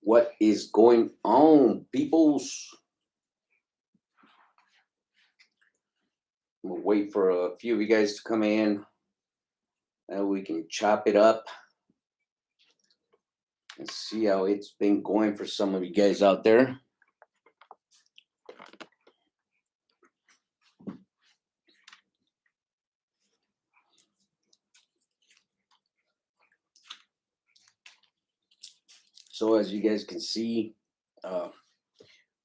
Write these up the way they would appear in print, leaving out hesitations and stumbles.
What is going on, peoples? I'm gonna wait for a few of you guys to come in and we can chop it up and see how it's been going for some of you guys out there. So as you guys can see, I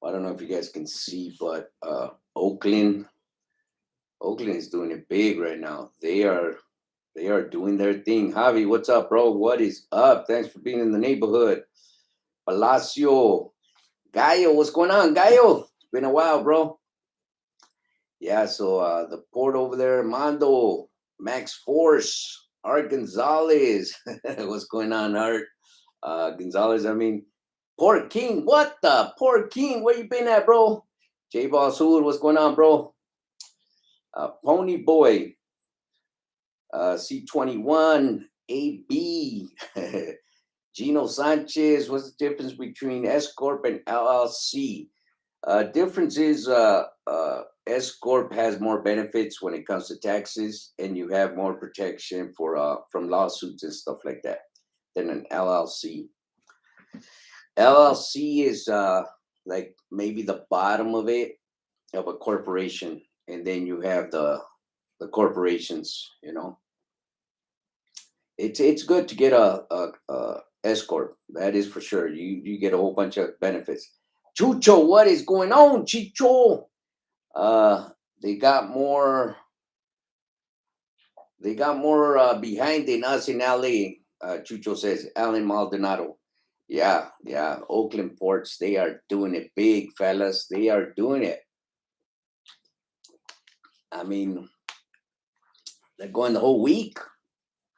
don't know if you guys can see, but Oakland is doing it big right now. They are doing their thing. Javi, what's up, bro? What is up? Thanks for being in the neighborhood. Palacio, Gallo, what's going on, Gallo? It's been a while, bro. Yeah, so the port over there, Mondo, Max Force, Art Gonzalez. What's going on, Art? Gonzalez, I mean, Port King. What the? Port King, where you been at, bro? J Ball Sud, what's going on, bro? Pony Boy, C21, AB, Gino Sanchez. What's the difference between S Corp and LLC? Difference is S corp has more benefits when it comes to taxes, and you have more protection for from lawsuits and stuff like that than an LLC. LLC is like maybe the bottom of it of a corporation, and then you have the corporations. It's good to get a S corp. That is for sure. You get a whole bunch of benefits. Chucho, what is going on, Chicho? Uh, they got more. They got more behind than us in LA. Chucho says Alan Maldonado. Yeah, yeah. Oakland ports. They are doing it big, fellas. They are doing it. I mean, they're going the whole week.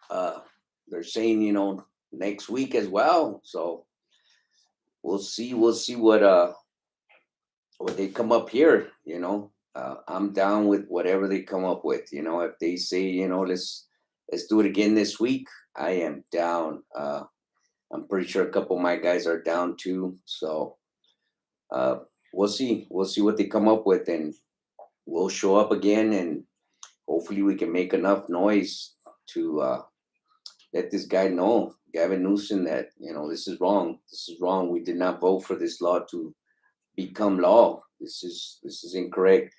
Uh, they're saying next week as well. So we'll see. We'll see what they come up here. I'm down with whatever they come up with. If they say, let's do it again this week, I am down. I'm pretty sure a couple of my guys are down too. So uh, we'll see. We'll see what they come up with, and we'll show up again, and hopefully we can make enough noise to let this guy know, Gavin Newsom, that this is wrong. This is wrong. We did not vote for this law to become law. This is incorrect.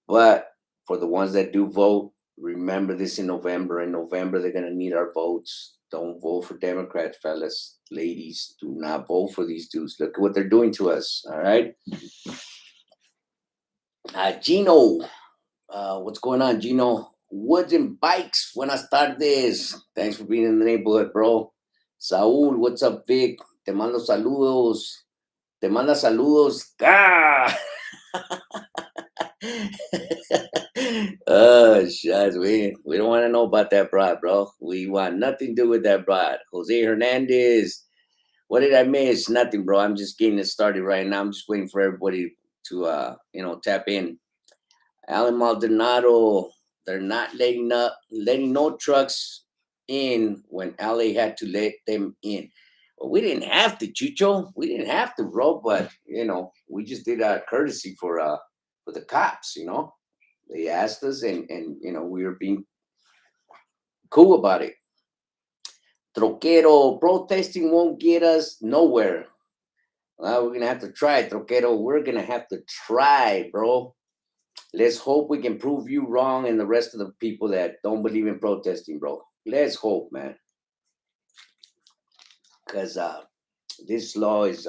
But for the ones that do vote, remember this in November. In November, they're gonna need our votes. Don't vote for Democrats, fellas, ladies. Do not vote for these dudes. Look at what they're doing to us. All right, Gino. What's going on, Gino? Woods and bikes. Buenas tardes. Thanks for being in the neighborhood, bro. Saúl, what's up, Vic? Te mando saludos. Te manda saludos. ¡Ah! Oh, shucks. We don't want to know about that broad, bro. We want nothing to do with that broad. Jose Hernandez. What did I miss? Nothing, bro. I'm just getting it started right now. I'm just waiting for everybody to tap in. Alan Maldonado, they're not letting no trucks in when LA had to let them in. Well, we didn't have to, Chucho. We didn't have to, bro. But we just did a courtesy for the cops. They asked us, and we were being cool about it. Troquero, protesting won't get us nowhere. Well, we're gonna have to try, Troquero. We're gonna have to try, bro. Let's hope we can prove you wrong and the rest of the people that don't believe in protesting, bro. Let's hope, man. Because this law is,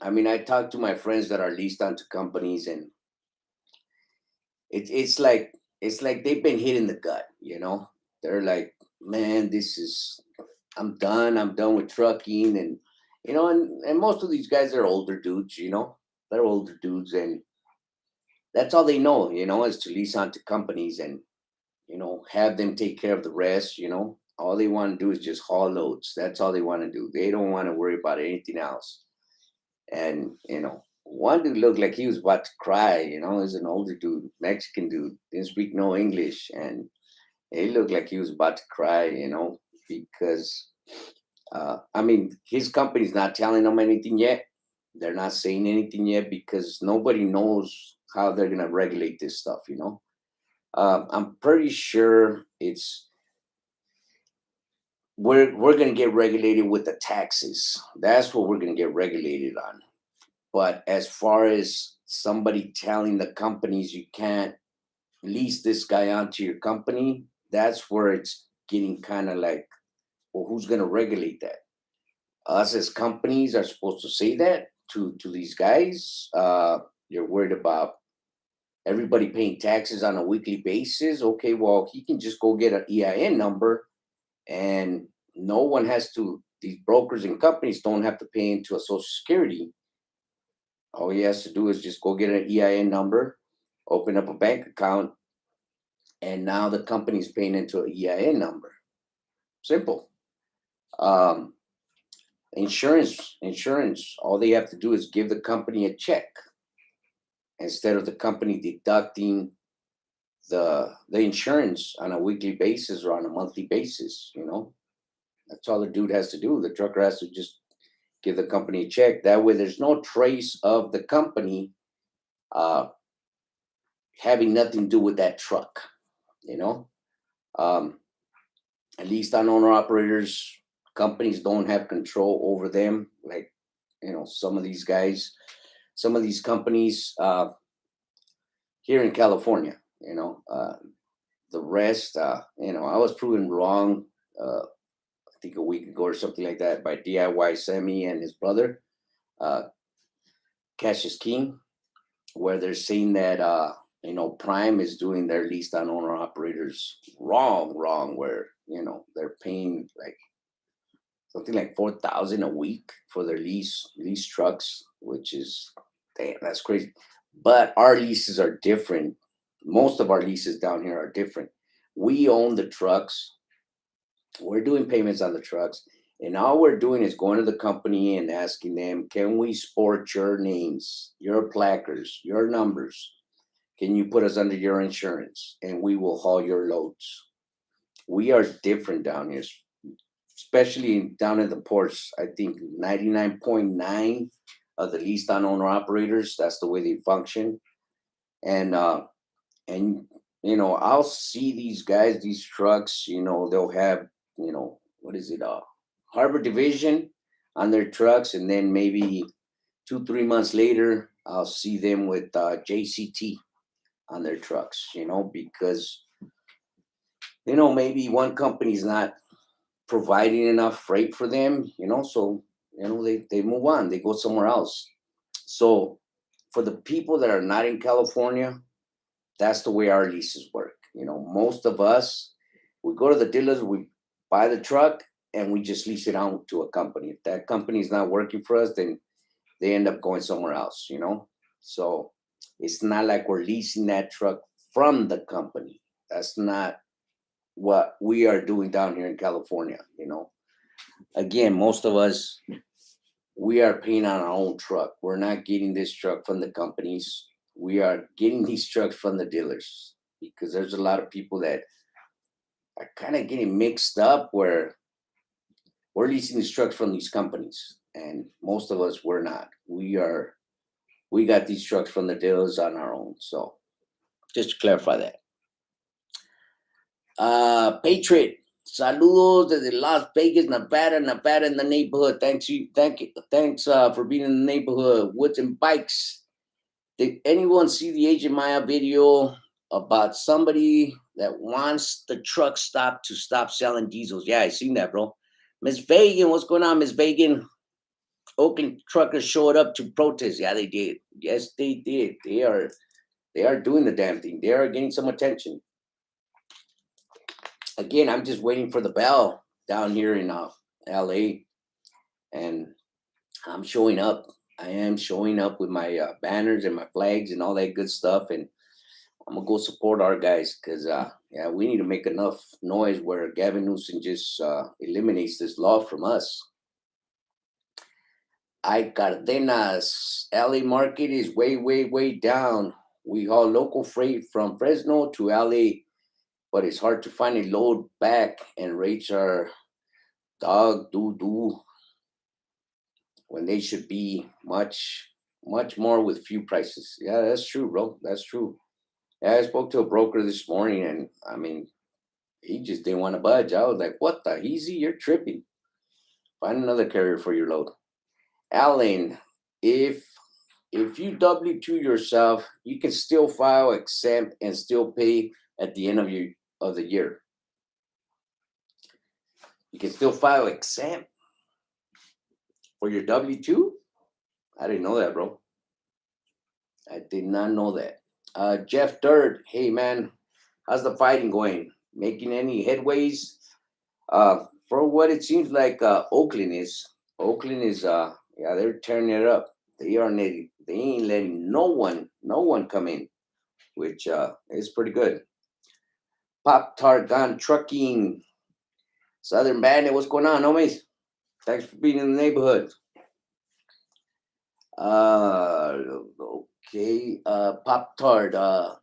I talk to my friends that are leased onto companies, and it's like they've been hit in the gut. They're like, man, I'm done. I'm done with trucking. And most of these guys are older dudes. They're older dudes, and that's all they know, is to lease onto companies and, have them take care of the rest. All they want to do is just haul loads. That's all they want to do. They don't want to worry about anything else. And, one dude looked like he was about to cry. He's an older dude, Mexican dude, didn't speak no English. And he looked like he was about to cry, because I mean, his company's not telling them anything yet. They're not saying anything yet because nobody knows how they're gonna regulate this stuff. I'm pretty sure we're gonna get regulated with the taxes. That's what we're gonna get regulated on. But as far as somebody telling the companies you can't lease this guy onto your company, that's where it's getting kind of like, well, who's gonna regulate that? Us as companies are supposed to say that to these guys. You're worried about everybody paying taxes on a weekly basis. Okay, well, he can just go get an EIN number, and no one has to. These brokers and companies don't have to pay into a Social Security. All he has to do is just go get an EIN number, open up a bank account, and now the company's paying into an EIN number. Simple. Um, insurance. All they have to do is give the company a check instead of the company deducting the insurance on a weekly basis or on a monthly basis. That's all the dude has to do. The trucker has to just give the company a check. That way, there's no trace of the company uh, having nothing to do with that truck. You know, um, at least on owner operators, companies don't have control over them. Like some of these guys, some of these companies here in California. The rest, I was proven wrong. I think a week ago or something like that by DIY Sammy and his brother, uh, Cash is King, where they're saying that Prime is doing their lease on owner operators wrong, where they're paying like something like 4,000 a week for their lease trucks, which is damn, that's crazy. But our leases are different. Most of our leases down here are different. We own the trucks. We're doing payments on the trucks, and all we're doing is going to the company and asking them, can we sport your names, your placards, your numbers? Can you put us under your insurance? And we will haul your loads. We are different down here, especially down in the ports. I think 99.9 of the leased on owner operators, that's the way they function. And I'll see these guys, these trucks, they'll have, what is it, Harbor Division on their trucks, and then maybe 2 3 months later I'll see them with JCT on their trucks, because maybe one company's not providing enough freight for them, so they move on, they go somewhere else. So for the people that are not in California, that's the way our leases work. Most of us, we go to the dealers, we buy the truck, and we just lease it out to a company. If that company is not working for us, then they end up going somewhere else. So it's not like we're leasing that truck from the company. That's not what we are doing down here in California. Again, most of us, we are paying on our own truck. We're not getting this truck from the companies. We are getting these trucks from the dealers, because there's a lot of people that are kind of getting mixed up where we're leasing these trucks from these companies, and most of us, we're not. We got these trucks from the dealers on our own. So just to clarify that. Patriot, saludos desde Las Vegas, Nevada in the neighborhood. Thanks for being in the neighborhood. Woods and Bikes. Did anyone see the Agent Maya video about somebody that wants the truck stop to stop selling diesels? Yeah, I seen that, bro. Miss Vagan, what's going on, Miss Vagan? Oakland truckers showed up to protest. Yeah, they did. Yes, they did. They are doing the damn thing. They are getting some attention. Again, I'm just waiting for the bell down here in LA, and I'm showing up. I am showing up with my banners and my flags and all that good stuff, and I'm gonna go support our guys, because yeah, we need to make enough noise where Gavin Newsom just eliminates this law from us. I Cardenas, LA market is way down. We haul local freight from Fresno to LA, but it's hard to find a load back, and rates are dog doo doo when they should be much more with few prices. Yeah, that's true, bro. That's true. Yeah, I spoke to a broker this morning, and I mean, he just didn't want to budge. I was like, "What the easy? You're tripping. Find another carrier for your load." Alan, if if you W-2 yourself, you can still file exempt and still pay at the end of the year. You can still file exempt for your W-2. I didn't know that, bro. I did not know that. Jeff Dirt, hey man, how's the fighting going? Making any headways? For what it seems like, Oakland is. Oakland is, yeah, they're tearing it up. They ain't letting no one come in, which is pretty good. Pop Tart Gun Trucking, Southern Bandit, what's going on, homies? Thanks for being in the neighborhood. Uh, okay, Pop Tart.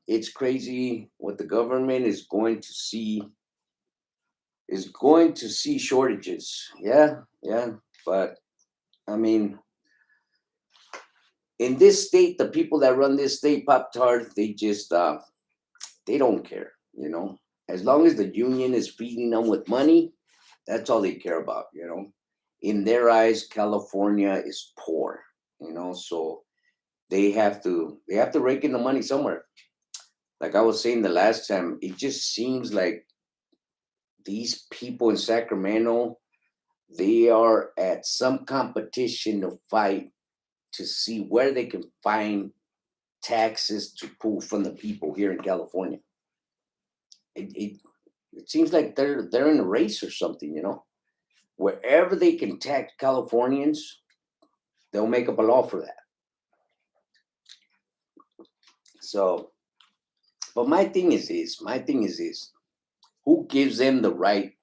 It's crazy what the government is going to see. Is going to see shortages. Yeah, yeah, but I mean, in this state, the people that run this state, Pop Tart, they just they don't care. As long as the union is feeding them with money, that's all they care about. In their eyes, California is poor. So they have to rake in the money somewhere. Like I was saying the last time, it just seems like these people in Sacramento, they are at some competition to fight to see where they can find taxes to pull from the people here in California. It seems like they're in a race or something. Wherever they can tax Californians, they'll make up a law for that. So, but my thing is this: who gives them the right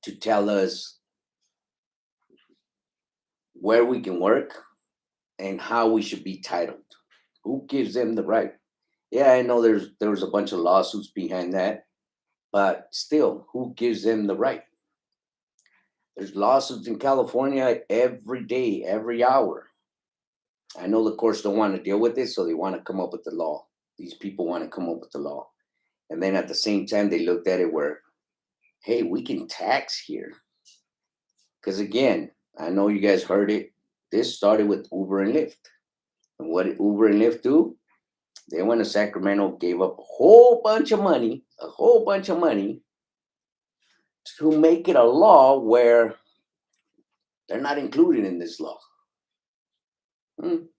to tell us where we can work and how we should be titled? Who gives them the right? Yeah, I know there was a bunch of lawsuits behind that, but still, who gives them the right? There's lawsuits in California every day, every hour. I know the courts don't want to deal with this, so they want to come up with the law. These people want to come up with the law. And then at the same time, they looked at it where, hey, we can tax here. Because again, I know you guys heard it. This started with Uber and Lyft. And what did Uber and Lyft do? They went to Sacramento, gave up a whole bunch of money to make it a law where they're not included in this law.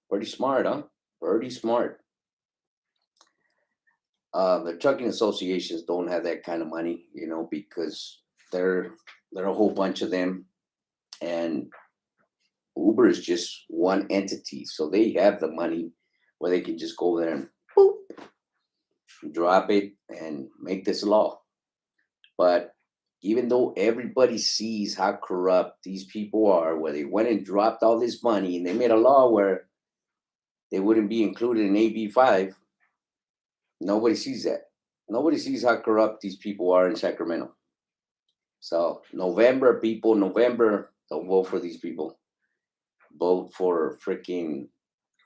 Pretty smart, huh? Pretty smart. The trucking associations don't have that kind of money, because they're a whole bunch of them, and Uber is just one entity, so they have the money where they can just go there and boop, drop it and make this law. But even though everybody sees how corrupt these people are, where they went and dropped all this money and they made a law where they wouldn't be included in AB5, nobody sees that. Nobody sees how corrupt these people are in Sacramento. So November, people, November, don't vote for these people. Vote for freaking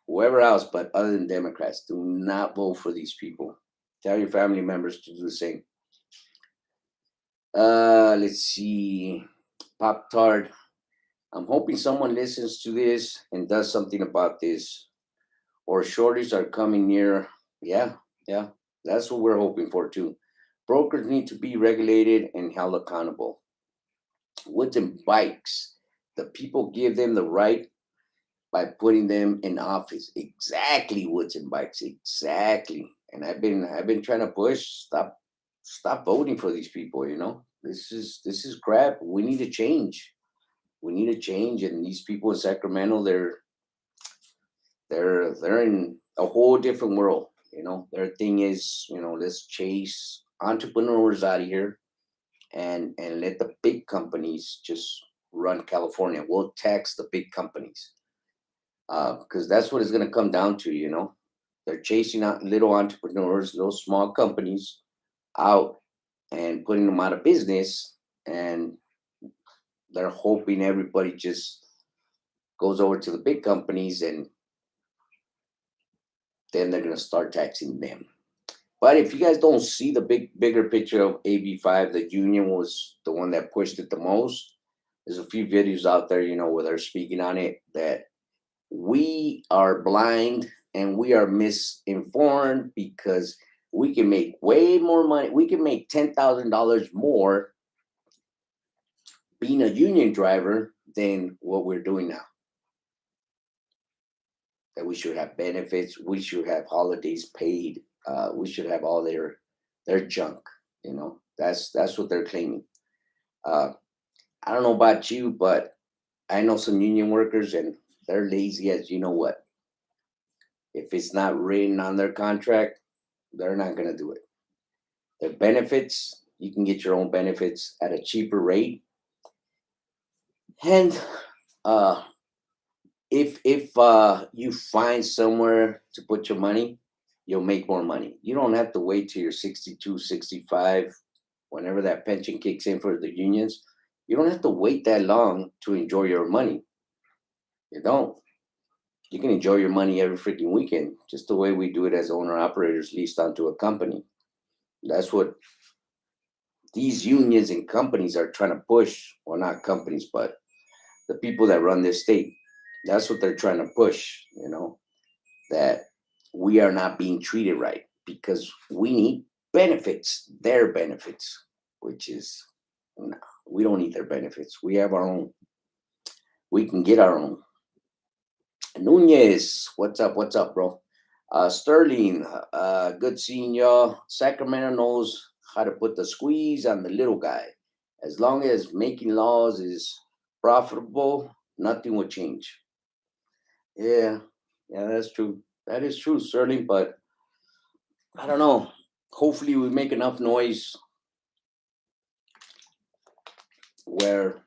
whoever else, but other than Democrats. Do not vote for these people. Tell your family members to do the same. Let's see. Pop Tart. I'm hoping someone listens to this and does something about this. Or shorties are coming near. Yeah, yeah. That's what we're hoping for too. Brokers need to be regulated and held accountable. Woods and bikes. The people give them the right by putting them in office. Exactly, Woods and bikes. Exactly. And I've been trying to push stop voting for these people. This is crap. We need to change. We need to change. And these people in Sacramento, they're in a whole different world. Their thing is, let's chase entrepreneurs out of here and let the big companies just run California. We'll tax the big companies because that's what it's going to come down to. They're chasing out little entrepreneurs, little small companies out and putting them out of business, and they're hoping everybody just goes over to the big companies, and then they're going to start taxing them. But if you guys don't see the bigger picture of AB5, the union was the one that pushed it the most. There's a few videos out there, where they're speaking on it, that we are blind and we are misinformed because we can make way more money. We can make $10,000 more being a union driver than what we're doing now. That we should have benefits, we should have holidays paid, we should have all their junk. That's what they're claiming. Uh, I don't know about you, but I know some union workers, and they're lazy as you know what. If it's not written on their contract, they're not going to do it. Their benefits, you can get your own benefits at a cheaper rate. And if you find somewhere to put your money, you'll make more money. You don't have to wait till you're 62, 65, whenever that pension kicks in for the unions. You don't have to wait that long to enjoy your money. You don't. You can enjoy your money every freaking weekend, just the way we do it as owner operators leased onto a company. That's what these unions and companies are trying to push. Well, not companies, but the people that run this state. That's what they're trying to push, that we are not being treated right because we need benefits, their benefits, which is, no, we don't need their benefits. We have our own. We can get our own. Nunez, what's up? What's up, bro? Sterling, good seeing y'all. Sacramento knows how to put the squeeze on the little guy. As long as making laws is profitable, nothing will change. Yeah, that's true. That is true, Sterling, but I don't know. Hopefully we make enough noise where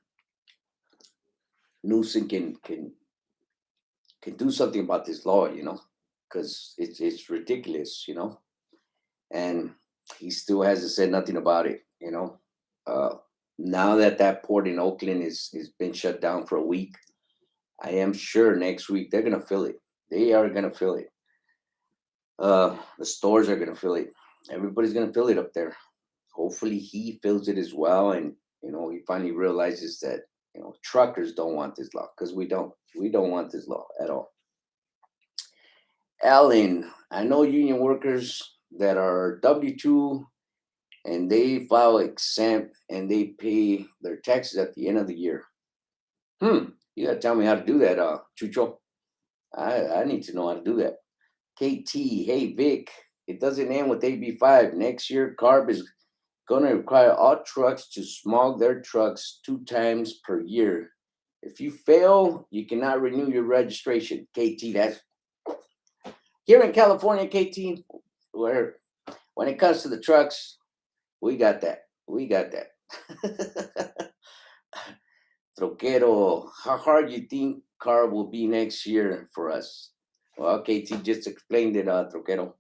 Newsom can do something about this law, because it's ridiculous, and he still hasn't said nothing about it. Now that port in Oakland is been shut down for a week, I am sure next week they're gonna fill it. They are gonna fill it. The stores are gonna fill it. Everybody's gonna fill it up there. Hopefully he fills it as well, and he finally realizes that truckers don't want this law, because we don't want this law at all. Alan, I know union workers that are W-2 and they file exempt and they pay their taxes at the end of the year. You gotta tell me how to do that, Chucho. I need to know how to do that. KT, hey Vic, it doesn't end with AB5. Next year, CARB is gonna require all trucks to smog their trucks 2 times per year. If you fail, you cannot renew your registration. KT, that's here in California, KT, where when it comes to the trucks, we got that. We got that. Troquero, how hard you think CARB will be next year for us? Well, KT just explained it, Troquero.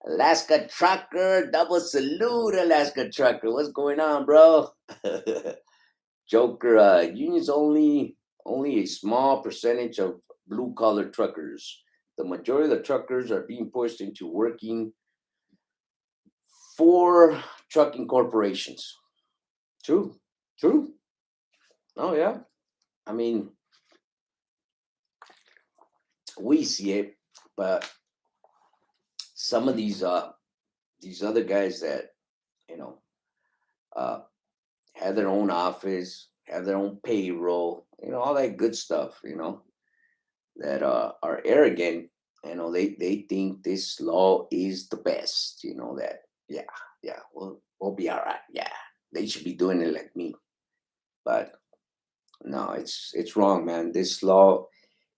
Alaska Trucker, double salute, Alaska Trucker. What's going on, bro? Joker, unions only a small percentage of blue collar truckers. The majority of the truckers are being pushed into working for trucking corporations. True. Oh yeah. I mean, we see it, but some of these other guys that uh, have their own office, have their own payroll, all that good stuff, that are arrogant. They think this law is the best. That we'll be all right. Yeah, they should be doing it like me, but no, it's wrong, man. This law,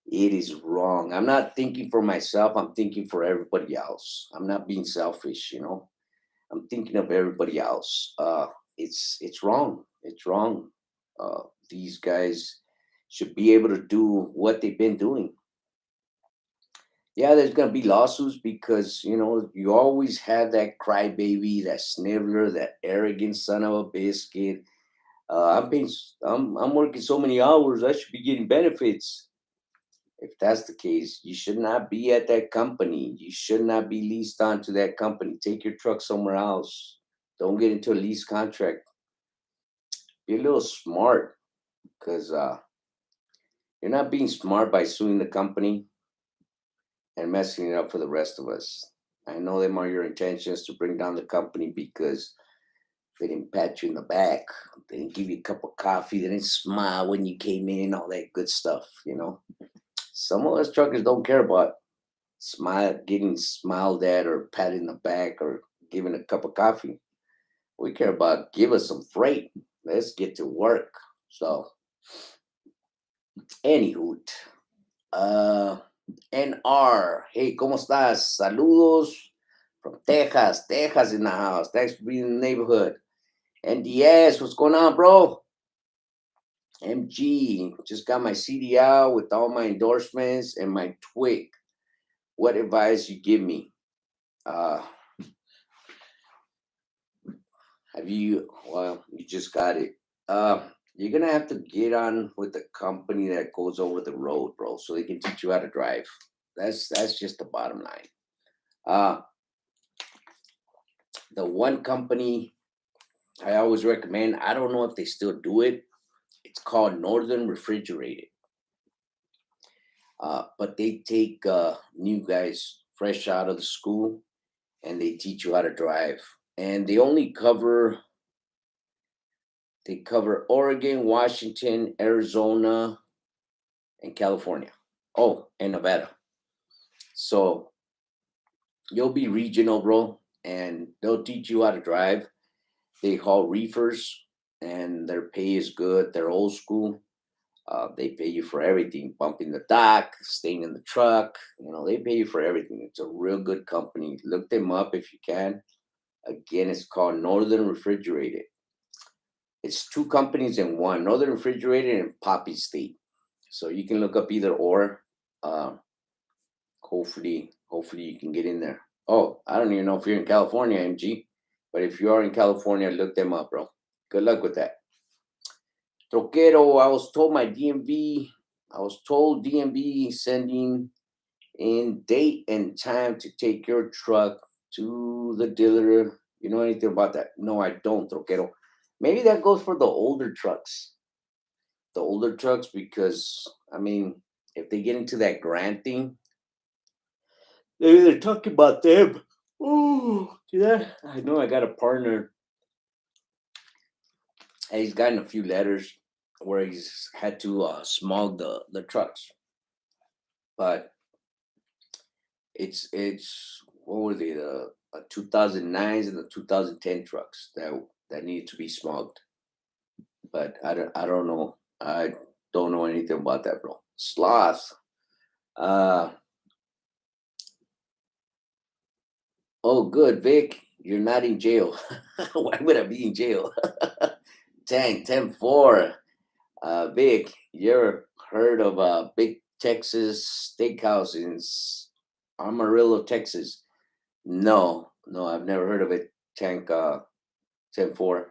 it is wrong. I'm not thinking for myself. I'm thinking for everybody else. I'm not being selfish. I'm thinking of everybody else. It's wrong. It's wrong. These guys should be able to do what they've been doing. Yeah, there's gonna be lawsuits because you always have that crybaby, that sniveler, that arrogant son of a biscuit. I'm working so many hours. I should be getting benefits. If that's the case, you should not be at that company. You should not be leased onto that company. Take your truck somewhere else. Don't get into a lease contract. Be a little smart, because you're not being smart by suing the company and messing it up for the rest of us. I know them are your intentions to bring down the company because they didn't pat you in the back. They didn't give you a cup of coffee. They didn't smile when you came in, all that good stuff. Some of us truckers don't care about getting smiled at or patted in the back or given a cup of coffee. We care about give us some freight. Let's get to work. So, anywho, uh, NR, hey, ¿cómo estás? Saludos from Texas. Texas in the house. Thanks for being in the neighborhood. NDS, what's going on, bro? MG, just got my CD out with all my endorsements and my twig. What advice you give me? Uh, well, you just got it. You're gonna have to get on with the company that goes over the road, bro, so they can teach you how to drive. That's just the bottom line. Uh, the one company I always recommend, I don't know if they still do it. It's called Northern Refrigerated. But they take new guys fresh out of the school and they teach you how to drive. And they cover Oregon, Washington, Arizona, and California. Oh, and Nevada. So you'll be regional, bro, and they'll teach you how to drive. They haul reefers, and their pay is good. They're old school. They pay you for everything, bumping the dock, staying in the truck. They pay you for everything. It's a real good company. Look them up if you can. Again, it's called Northern Refrigerated. It's two companies in one, Northern Refrigerated and Poppy State. So you can look up either or. Uh, hopefully you can get in there. Oh, I don't even know if you're in California, MG. But if you are in California, look them up, bro. Good luck with that. Troquero, I was told DMV sending in date and time to take your truck to the dealer. You know anything about that? No, I don't, Troquero. Maybe that goes for the older trucks. The older trucks, because, I mean, if they get into that grant thing, maybe they're talking about them. Oh, yeah. I know I got a partner. He's gotten a few letters where he's had to smog the trucks. But it's what were they, the 2009s and the 2010 trucks that needed to be smogged. But I don't know. I don't know anything about that, bro. Sloth. Uh oh, good, Vic. You're not in jail. Why would I be in jail? Tank 10-4. Vic, you ever heard of Big Texas Steakhouse in Amarillo, Texas? No, I've never heard of it. Tank 10-4.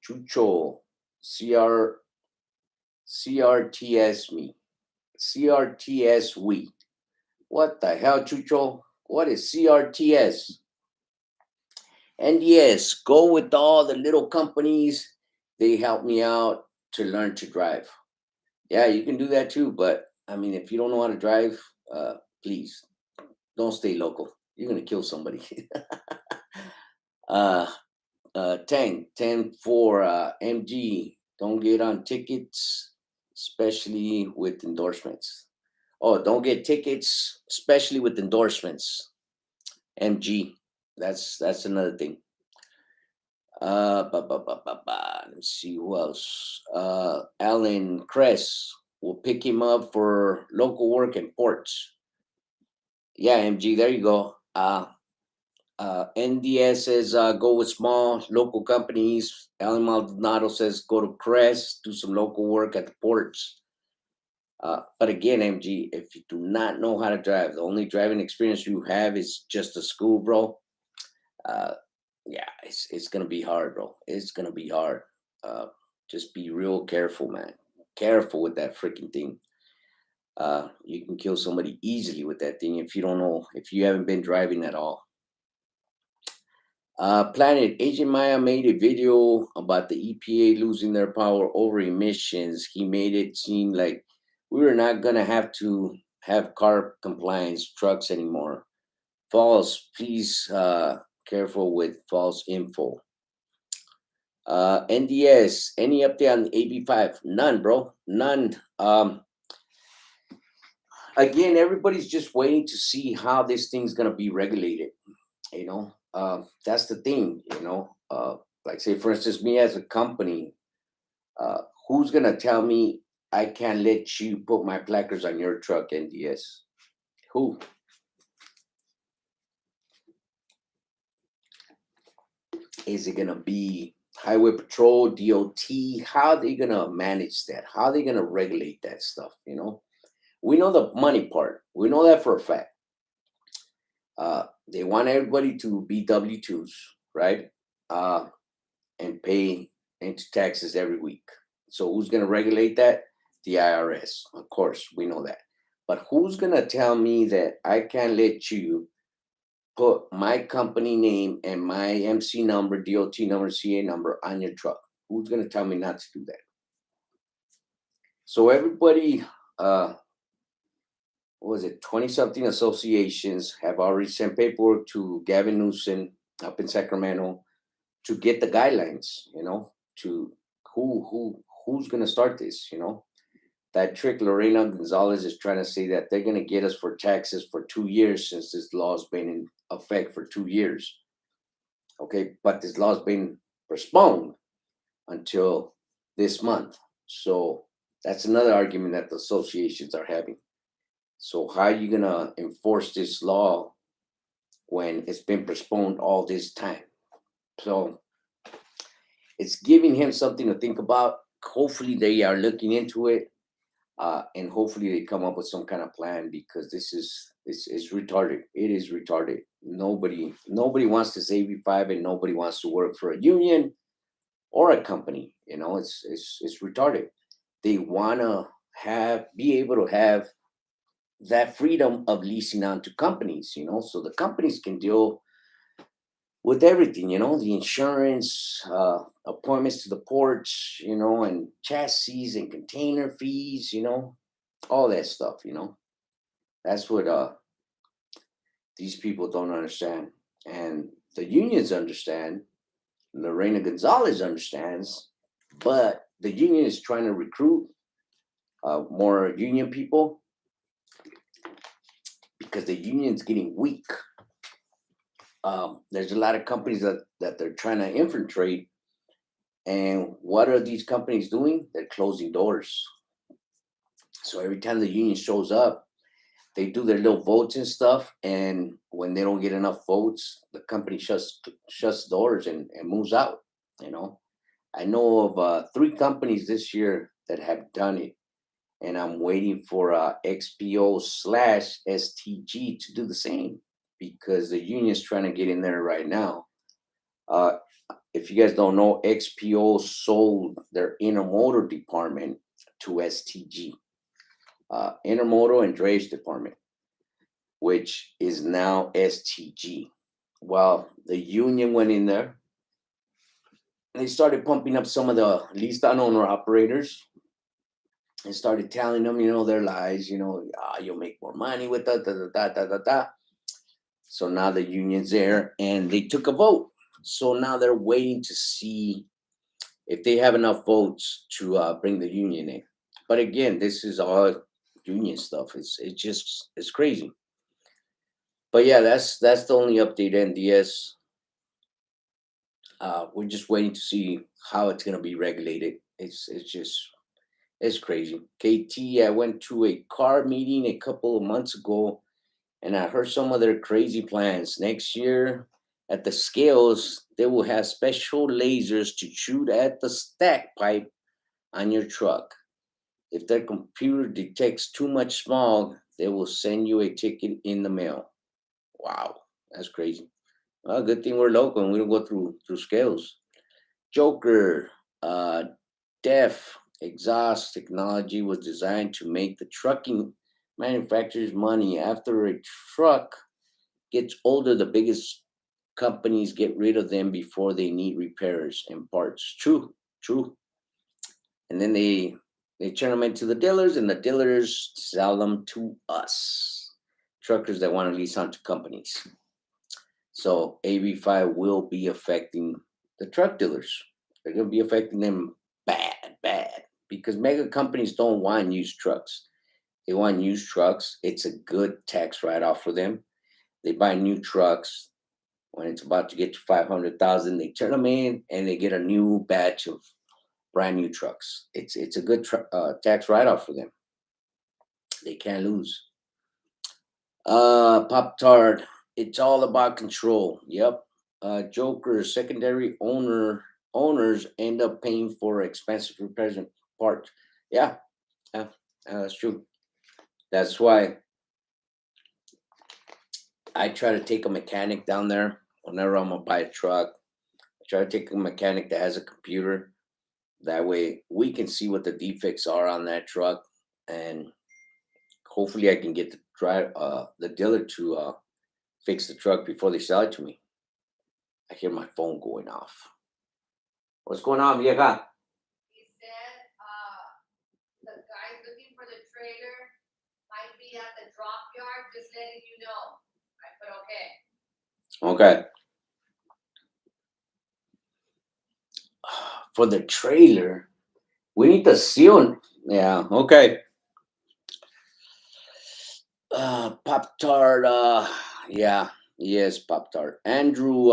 Chucho, CR, CRTS me. CRTS we. What the hell, Chucho? What is CRTS? And yes, go with all the little companies. They help me out to learn to drive. Yeah, you can do that too. But I mean, if you don't know how to drive, please don't stay local. You're gonna kill somebody. uh, Tang 10 for MG. Don't get on tickets, especially with endorsements. Oh, don't get tickets, especially with endorsements. MG. That's another thing. Let's see who else. Alan Kress will pick him up for local work and ports. Yeah, MG. There you go. NDS says go with small local companies. Alan Maldonado says go to Crest, do some local work at the ports. But again, MG, if you do not know how to drive, the only driving experience you have is just a school, bro. Uh, Yeah, it's gonna be hard, bro. It's gonna be hard. Uh, just be real careful, man. Careful with that freaking thing. You can kill somebody easily with that thing if you don't know, if you haven't been driving at all. Planet Agent Maya made a video about the EPA losing their power over emissions. He made it seem like we were not gonna have to have car compliance trucks anymore. False. Please careful with false info. NDS. Any update on AB5? None, bro. None. Again, everybody's just waiting to see how this thing's gonna be regulated. That's the thing. Like say for instance, me as a company, who's gonna tell me I can't let you put my placards on your truck, NDS? Who? Is it gonna be highway patrol, DOT? How are they gonna manage that? How are they gonna regulate that stuff? We know the money part, we know that for a fact. They want everybody to be W-2s, right? uh, and pay into taxes every week. So who's going to regulate that? The IRS, of course, we know that. But who's going to tell me that I can't let you put my company name and my MC number, DOT number, CA number on your truck? Who's going to tell me not to do that? So everybody, what was it, 20 something associations have already sent paperwork to Gavin Newsom up in Sacramento to get the guidelines, to who's going to start this, that trick Lorena Gonzalez is trying to say that they're going to get us for taxes for 2 years since this law's been in effect for 2 years. Okay, but this law's been postponed until this month. So that's another argument that the associations are having. So how are you going to enforce this law when it's been postponed all this time? So it's giving him something to think about. Hopefully they are looking into it, and hopefully they come up with some kind of plan, because this is it's retarded. It is retarded. Nobody wants this AB5, and nobody wants to work for a union or a company. It's retarded. They want to be able to have that freedom of leasing out to companies, so the companies can deal with everything, the insurance, appointments to the ports, and chassis and container fees, all that stuff. That's what these people don't understand. And the unions understand. Lorena Gonzalez understands, but the union is trying to recruit more union people, because the union's getting weak. There's a lot of companies that they're trying to infiltrate. And what are these companies doing? They're closing doors. So every time the union shows up, they do their little votes and stuff. And when they don't get enough votes, the company shuts doors and moves out. You know, I know of 3 companies this year that have done it. And I'm waiting for XPO/STG to do the same, because the union's trying to get in there right now. Uh, if you guys don't know, XPO sold their intermodal department to STG, intermodal and drayage department, which is now STG. Well, the union went in there. They started pumping up some of the least owner operators and started telling them, their lies, you'll make more money with that, da, da, da, da, da, da. So now the union's there, and they took a vote. So now they're waiting to see if they have enough votes to bring the union in. But again, this is all union stuff. It's crazy. But yeah, that's the only update. NDS. We're just waiting to see how it's gonna be regulated. It's crazy. KT, I went to a car meeting a couple of months ago, and I heard some of their crazy plans. Next year, at the scales, they will have special lasers to shoot at the stack pipe on your truck. If their computer detects too much smog, they will send you a ticket in the mail. Wow, that's crazy. Well, good thing we're local and we don't go through scales. Joker, DEF exhaust technology was designed to make the trucking manufacturers money. After a truck gets older, the biggest companies get rid of them before they need repairs and parts. True, true. And then they turn them into the dealers, and the dealers sell them to us, truckers that want to lease on to companies. So AB5 will be affecting the truck dealers. They're going to be affecting them bad, bad, because mega companies don't want used trucks. They want used trucks. It's a good tax write off for them. They buy new trucks when it's about to get to 500,000. They turn them in and they get a new batch of brand new trucks. It's a good tax write off for them. They can't lose. Pop Tart. It's all about control. Yep. Joker secondary owners end up paying for expensive repairs and parts. Yeah, yeah, that's true. That's why I try to take a mechanic down there whenever I'm gonna buy a truck. I try to take a mechanic that has a computer. That way we can see what the defects are on that truck, and hopefully I can get the dealer to fix the truck before they sell it to me. I hear my phone going off. What's going on, vieja? He said the guy looking for the trailer might be at the drop yard, just letting you know. I put okay. Okay. For the trailer, we need the seal. Yeah, okay. Pop Tart. Yeah, yes, Pop Tart. Andrew,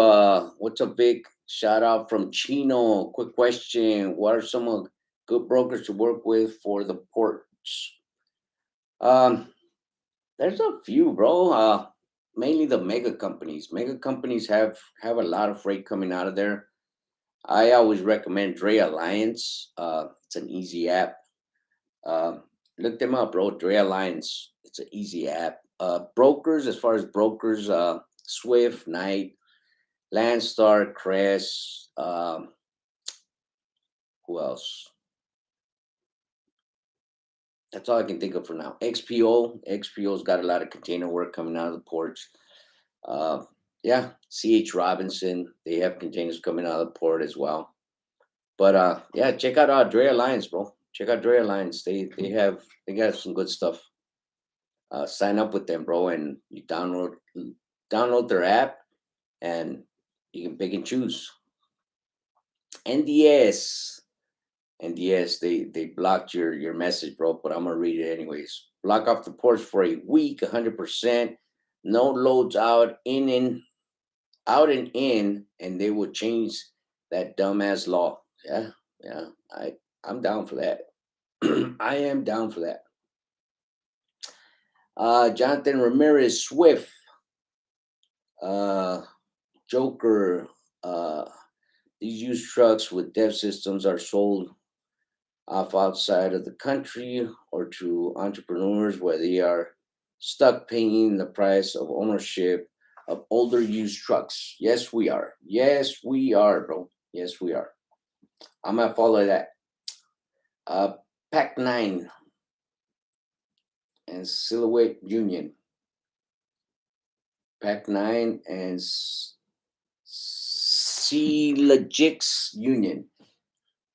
what's up, Vic? Shout out from Chino. Quick question: what are some of good brokers to work with for the ports? Um, there's a few, bro. Mainly the mega companies. Mega companies have a lot of freight coming out of there. I always recommend Dre Alliance. It's an easy app. Um, Look them up, bro. Dre Alliance. It's an easy app. Brokers, as far as brokers, Swift, Knight, Landstar, Crest. Who else? That's all I can think of for now. XPO's got a lot of container work coming out of the ports. Uh, yeah, CH Robinson. They have containers coming out of the port as well. But yeah, check out Dre Alliance, bro. Check out Dre Alliance. They got some good stuff. Sign up with them, bro, and you download their app, and you can pick and choose. NDS, NDS, they blocked your message, bro, but I'm gonna read it anyways. Block off the ports for a week, 100%. No loads out and in, and they will change that dumbass law. Yeah, yeah, I'm down for that. I am down for that. Jonathan Ramirez Swift, uh, Joker. Uh, these used trucks with dev systems are sold off outside of the country or to entrepreneurs where they are stuck paying the price of ownership of older used trucks. Yes, we are. Yes, we are, bro. Yes, we are. I'm gonna follow that. Uh, Pac 9 and Silhouette Union. Pac 9 and Logix Union.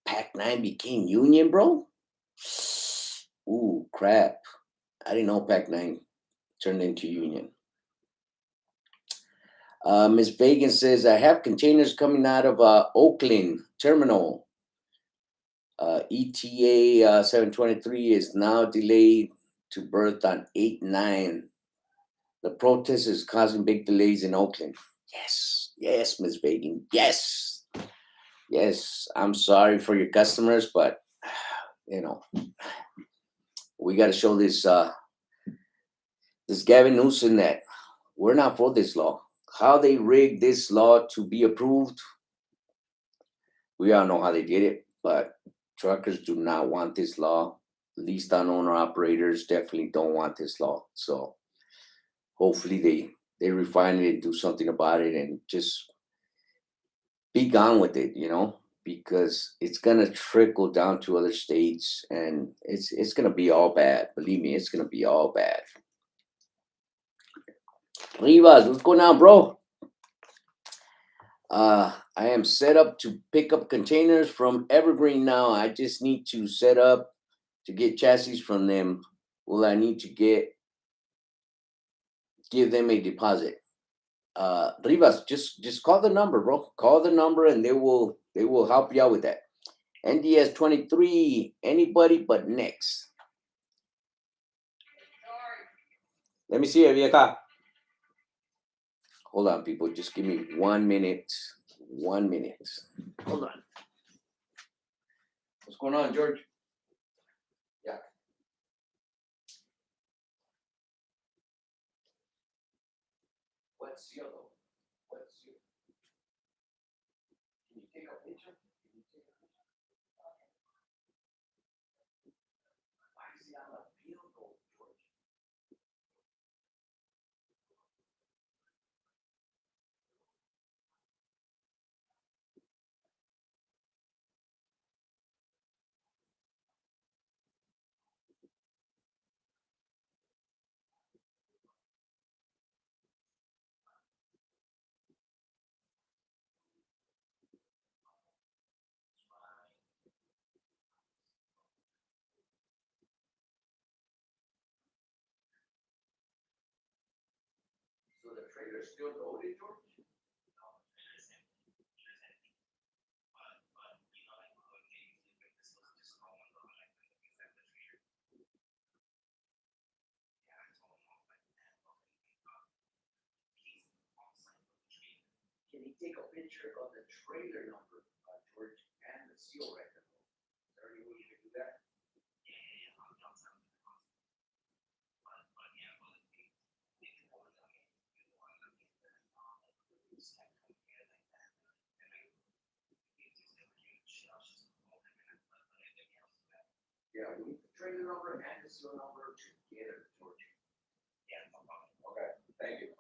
Pac 9 became Union, bro? Ooh, crap. I didn't know Pac 9 turned into Union. Miss Fagan says, I have containers coming out of Oakland Terminal. ETA 723 is now delayed to berth on 8-9. The protest is causing big delays in Oakland. Yes, yes, Miss Fagan. Yes, yes. I'm sorry for your customers, but you know, we got to show this Gavin Newsom that we're not for this law. How they rigged this law to be approved, we all know how they did it, but truckers do not want this law. Leased on owner operators definitely don't want this law. So hopefully they refine it and do something about it and just be gone with it, because it's gonna trickle down to other states and it's gonna be all bad. Believe me, it's gonna be all bad. Rivas, what's going on, bro? I am set up to pick up containers from Evergreen now. I just need to set up to get chassis from them. Will I need to give them a deposit? Rivas, just call the number, bro. Call the number and they will help you out with that. NDS 23, anybody but next. Let me see it, vieja. Hold on, people. Just give me 1 minute. 1 minute. Hold on. What's going on, George? Yeah. What's your though? What's your? Can you take a picture? Can you take a picture? Why is he on a field goal, George? So the trailer's still loaded, George? Can he take a picture of the trailer number, George, and the seal record? Is there any way you can do that? Yeah, we need the trailer number and the seal number together, George. Yeah, no problem. Okay, thank you.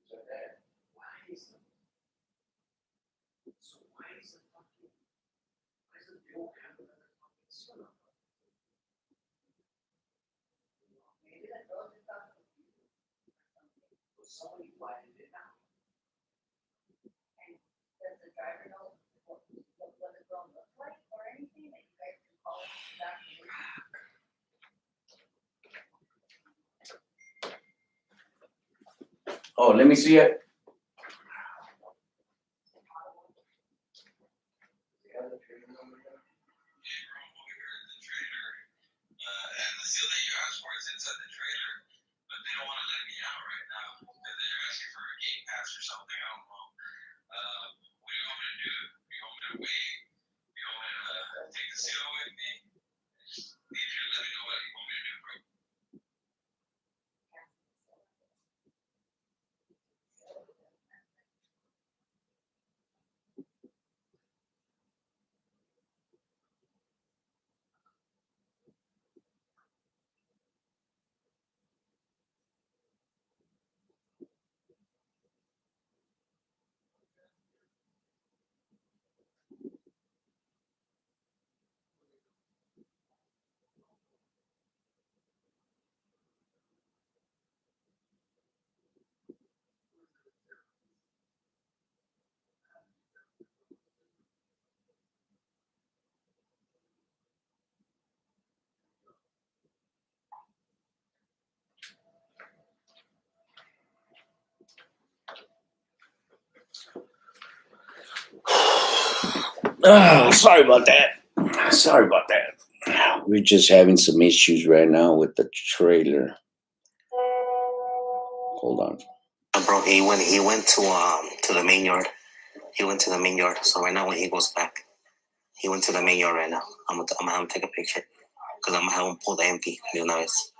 So that, why is the bill having a fucking seal number? Maybe the girl just got confused or something. Was somebody writing it down? And does the driver know what the girl looks like or anything that you guys can call back? Oh, let me see it. And the seal that you asked for is inside the trailer, but they don't want to let me out right now because they're asking for a gate pass or something. I don't know. What do you want me to do? Do you want me to wait? Do you want me to take the seal with me? Need you to let me know what you want me to do, bro. Sorry about that. Sorry about that. We're just having some issues right now with the trailer. Hold on. Bro, he went to the main yard. He went to the main yard. So right now when he goes back, he went to the main yard right now. I'm gonna have him take a picture because I'm gonna have him pull the empty de una vez.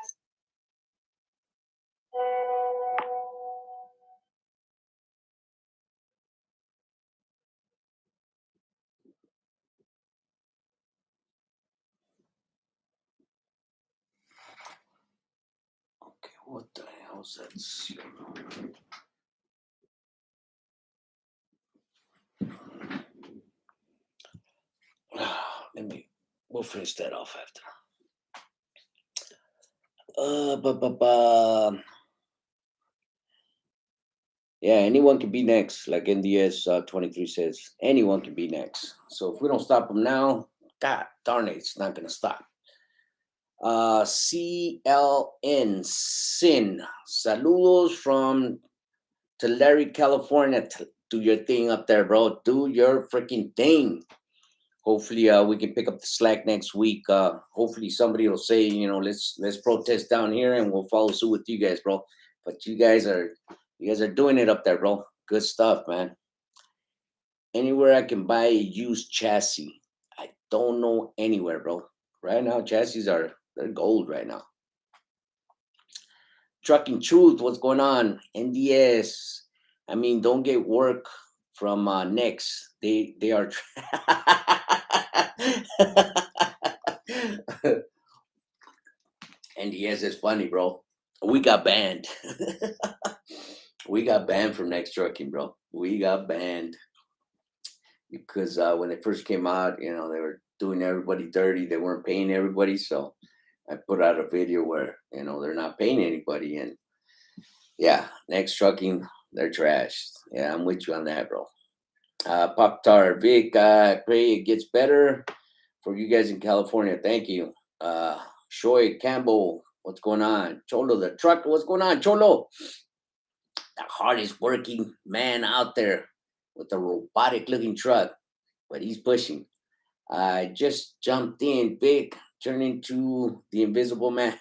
else? Let's see. We'll finish that off after. Yeah, anyone can be next. Like NDS 23 says, anyone can be next. So if we don't stop them now, God darn it, it's not gonna stop. CLN Sin. Saludos from Tulare, California. Do your thing up there, bro. Do your freaking thing. Hopefully we can pick up the slack next week. Hopefully somebody will say, let's protest down here and we'll follow suit with you guys, bro. But you guys are doing it up there, bro. Good stuff, man. Anywhere I can buy a used chassis. I don't know anywhere, bro. Right now, chassis they're gold right now. Trucking Truth, what's going on? NDS. I mean, don't get work from Next. They are. NDS is funny, bro. We got banned. We got banned from Next Trucking, bro. We got banned because when they first came out, they were doing everybody dirty. They weren't paying everybody, so I put out a video where they're not paying anybody, and yeah, Next Trucking, they're trashed. Yeah, I'm with you on that, bro. Pop Tar Vic, pray it gets better for you guys in California. Thank you. Shoy Campbell, what's going on? Cholo the truck, what's going on? Cholo, the hardest working man out there with a robotic looking truck, but he's pushing. I just jumped in, Vic, turned into the invisible man.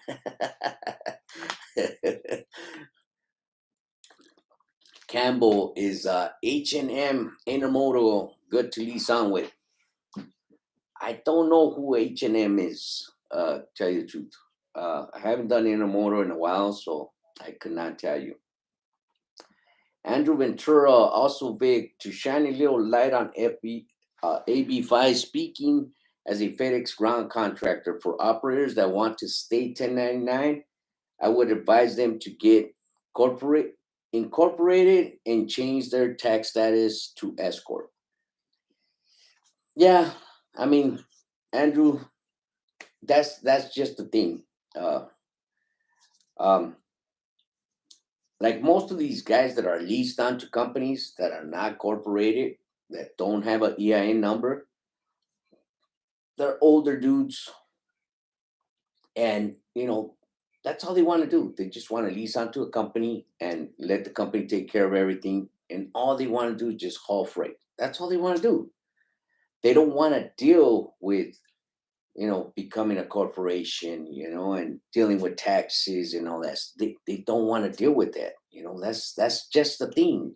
Campbell is H&M Intermodal, good to lease on with. I don't know who H&M is, tell you the truth. I haven't done Intermodal in a while, so I could not tell you. Andrew Ventura, also Vic, to shine a little light on AB5, speaking as a FedEx ground contractor for operators that want to stay 1099, I would advise them to get incorporated and change their tax status to S Corp. Yeah, I mean, Andrew, that's just the thing. Like most of these guys that are leased onto companies that are not corporated, that don't have an EIN number, they're older dudes, and that's all they want to do. They just want to lease onto a company and let the company take care of everything, and all they want to do is just haul freight. That's all they want to do. They don't want to deal with becoming a corporation, and dealing with taxes and all that. They don't want to deal with that. That's just the thing.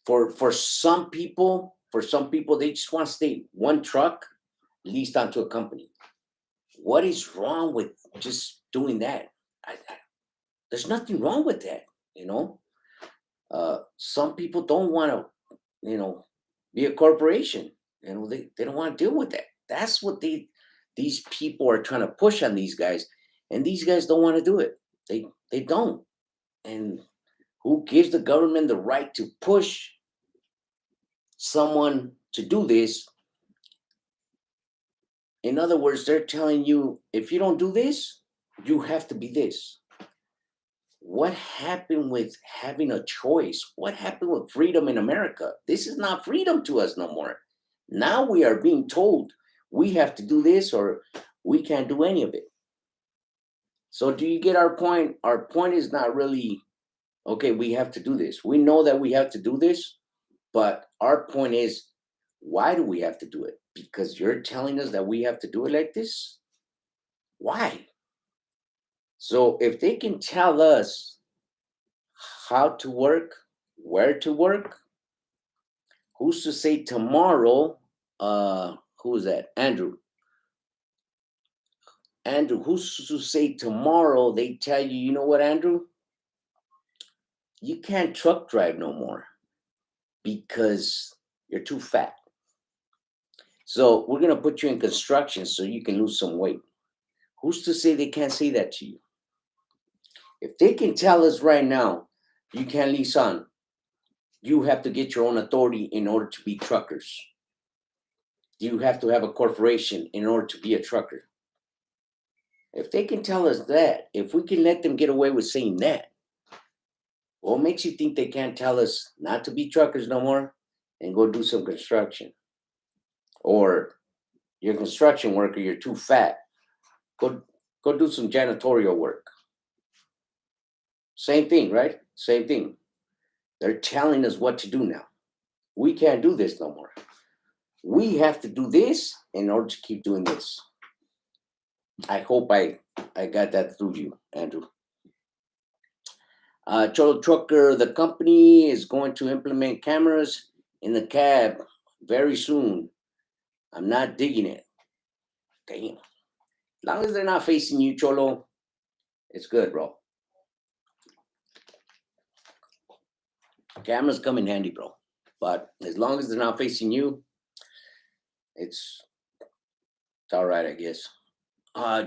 For some people, they just want to stay one truck leased onto a company. What is wrong with just doing that? There's nothing wrong with that. Some people don't want to, be a corporation. They don't want to deal with that. That's what these people are trying to push on these guys, and these guys don't want to do it. They don't. And who gives the government the right to push someone to do this? In other words, they're telling you, if you don't do this, you have to be this. What happened with having a choice? What happened with freedom in America? This is not freedom to us no more. Now we are being told we have to do this or we can't do any of it. So do you get our point? Our point is not really, okay, we have to do this. We know that we have to do this, but our point is, why do we have to do it? Because you're telling us that we have to do it like this? Why? So if they can tell us how to work, where to work, who's to say tomorrow? Who is that? Andrew, who's to say tomorrow they tell you, you know what, Andrew? You can't truck drive no more because you're too fat. So we're going to put you in construction so you can lose some weight. Who's to say they can't say that to you? If they can tell us right now, you can't lease on, you have to get your own authority in order to be truckers. You have to have a corporation in order to be a trucker. If they can tell us that, if we can let them get away with saying that, what makes you think they can't tell us not to be truckers no more and go do some construction? Or you're a construction worker, you're too fat. Go do some janitorial work. Same thing, right? Same thing. They're telling us what to do now. We can't do this no more. We have to do this in order to keep doing this. I hope I got that through you, Andrew. Cholo Trucker, the company is going to implement cameras in the cab very soon. I'm not digging it. Damn. As long as they're not facing you, Cholo, it's good, bro. Cameras come in handy, bro. But as long as they're not facing you, it's all right, I guess.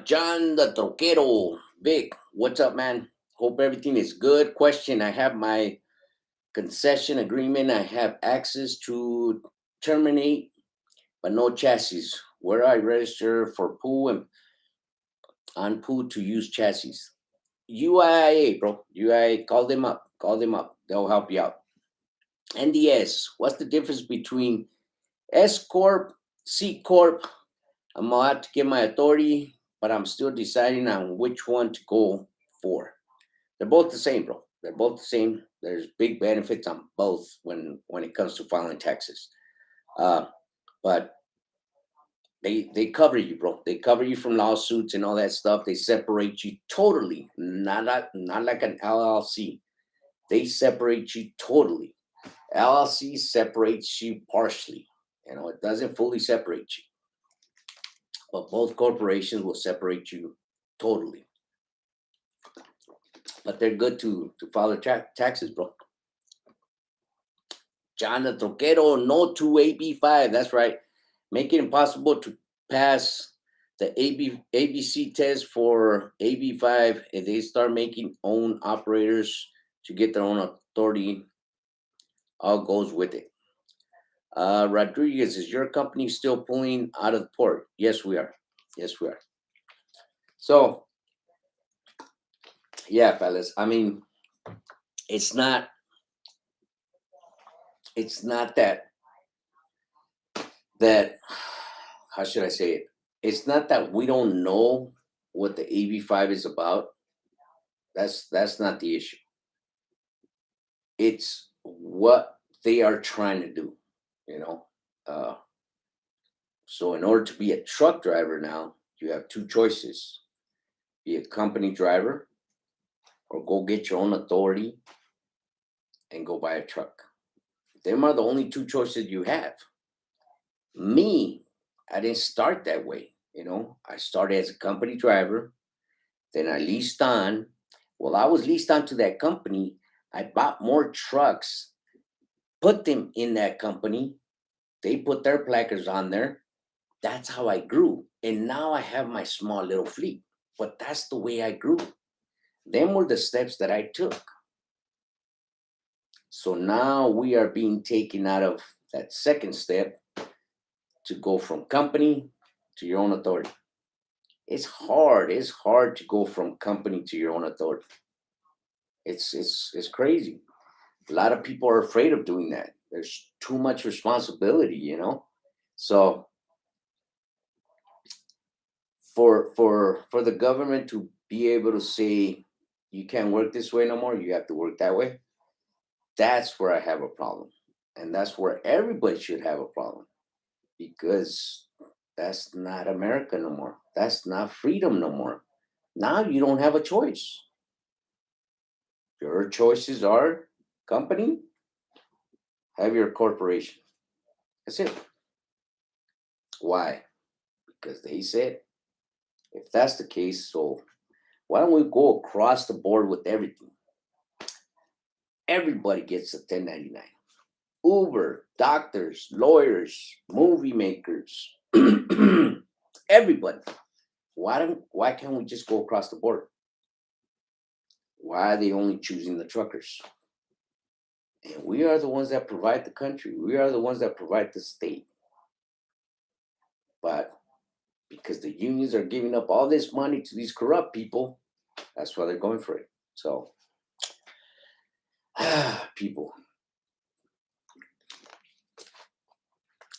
John the Troquero, Vic, what's up, man? Hope everything is good. Question: I have my concession agreement. I have access to terminate, but no chassis. Where I register for pool and on pool to use chassis? UIA, bro. UIA, call them up. Call them up. They'll help you out. NDS, what's the difference between S Corp, C Corp? I'm gonna have to get my authority, but I'm still deciding on which one to go for. They're both the same, bro. They're both the same. There's big benefits on both when it comes to filing taxes. But they cover you, bro. They cover you from lawsuits and all that stuff. They separate you totally, not like an LLC. They separate you totally. LLC separates you partially. You know, it doesn't fully separate you. But both corporations will separate you totally. But they're good to file their taxes, bro. John the Troquero, no to AB5. That's right. Make it impossible to pass the ABC test for AB5 if they start making own operators to get their own authority. All goes with it. Rodriguez, is your company still pulling out of the port? Yes, we are. Yes, we are. So, yeah, fellas. I mean, it's not that how should I say it? It's not that we don't know what the AB5 is about. That's not the issue. It's what they are trying to do, you know. So in order to be a truck driver now, you have two choices: be a company driver, or go get your own authority and go buy a truck. Them are the only two choices you have. Me, I didn't start that way. You know, I started as a company driver, then I leased on. Well, I was leased on to that company. I bought more trucks, put them in that company. They put their placards on there. That's how I grew. And now I have my small little fleet. But that's the way I grew. Them were the steps that I took. So now we are being taken out of that second step to go from company to your own authority. It's hard. It's hard to go from company to your own authority. It's crazy. A lot of people are afraid of doing that. There's too much responsibility, you know. So for the government to be able to say you can't work this way no more, you have to work that way. That's where I have a problem, and that's where everybody should have a problem, because that's not America no more. That's not freedom no more. Now you don't have a choice. Your choices are company, have your corporation. That's it. Why? Because they said, if that's the case, so why don't we go across the board with everything? Everybody gets a 1099. Uber, doctors, lawyers, movie makers, everybody. why can't we just go across the border? Why are they only choosing the truckers? And we are the ones that provide the country. We are the ones that provide the state. But because the unions are giving up all this money to these corrupt people, that's why they're going for it. So, people.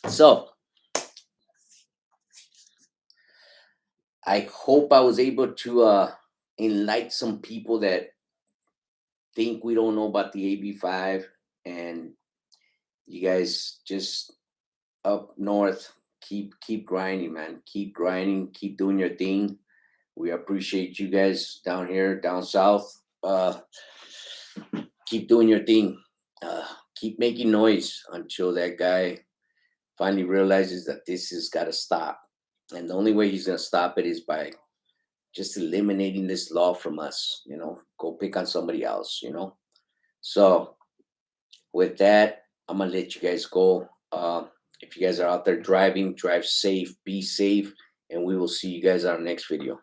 So, I hope I was able to enlighten some people that think we don't know about the AB5, and you guys just up north keep grinding, man. Keep grinding, keep doing your thing. We appreciate you guys down here, down south. Keep doing your thing. Keep making noise until that guy finally realizes that this has got to stop. And the only way he's going to stop it is by just eliminating this law from us. Go pick on somebody else. So with that, I'm gonna let you guys go. If you guys are out there driving, drive safe, be safe, and we will see you guys on our next video.